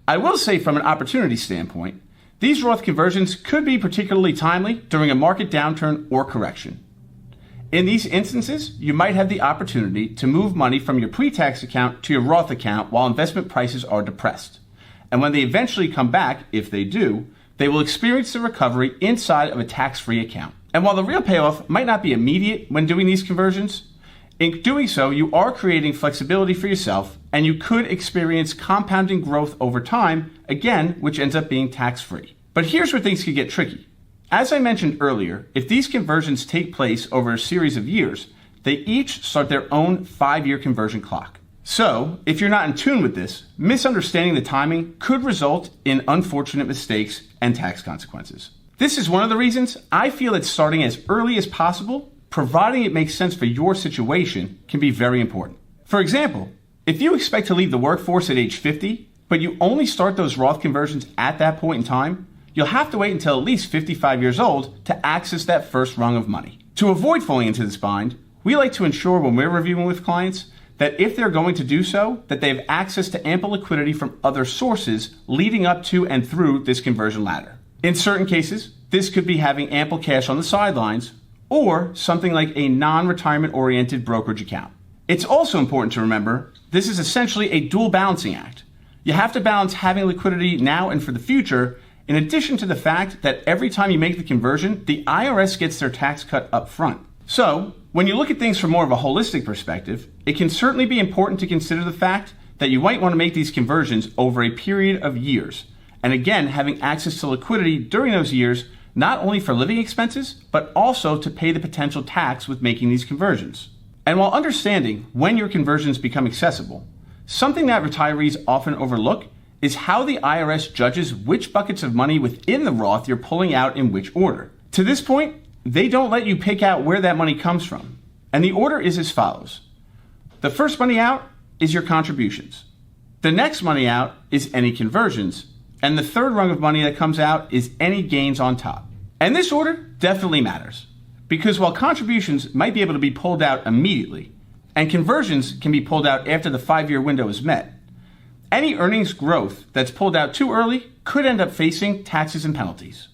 I will say from an opportunity standpoint, these Roth conversions could be particularly timely during a market downturn or correction. In these instances, you might have the opportunity to move money from your pre-tax account to your Roth account while investment prices are depressed. And when they eventually come back, if they do, they will experience the recovery inside of a tax-free account. And while the real payoff might not be immediate when doing these conversions, in doing so, you are creating flexibility for yourself, and you could experience compounding growth over time, again, which ends up being tax-free. But here's where things could get tricky. As I mentioned earlier, if these conversions take place over a series of years, they each start their own 5-year conversion clock. So, if you're not in tune with this, misunderstanding the timing could result in unfortunate mistakes and tax consequences. This is one of the reasons I feel that starting as early as possible, providing it makes sense for your situation, can be very important. For example, if you expect to leave the workforce at age 50, but you only start those Roth conversions at that point in time, you'll have to wait until at least 55 years old to access that first rung of money. To avoid falling into this bind, we like to ensure when we're reviewing with clients that if they're going to do so, that they have access to ample liquidity from other sources leading up to and through this conversion ladder. In certain cases, this could be having ample cash on the sidelines or something like a non-retirement oriented brokerage account. It's also important to remember this is essentially a dual balancing act. You have to balance having liquidity now and for the future, in addition to the fact that every time you make the conversion, the IRS gets their tax cut up front. So, when you look at things from more of a holistic perspective, it can certainly be important to consider the fact that you might want to make these conversions over a period of years. And again, having access to liquidity during those years, not only for living expenses, but also to pay the potential tax with making these conversions. And while understanding when your conversions become accessible, something that retirees often overlook is how the IRS judges which buckets of money within the Roth you're pulling out in which order. To this point, they don't let you pick out where that money comes from. And the order is as follows. The first money out is your contributions. The next money out is any conversions. And the third rung of money that comes out is any gains on top. And this order definitely matters, because while contributions might be able to be pulled out immediately, and conversions can be pulled out after the 5-year window is met, any earnings growth that's pulled out too early could end up facing taxes and penalties.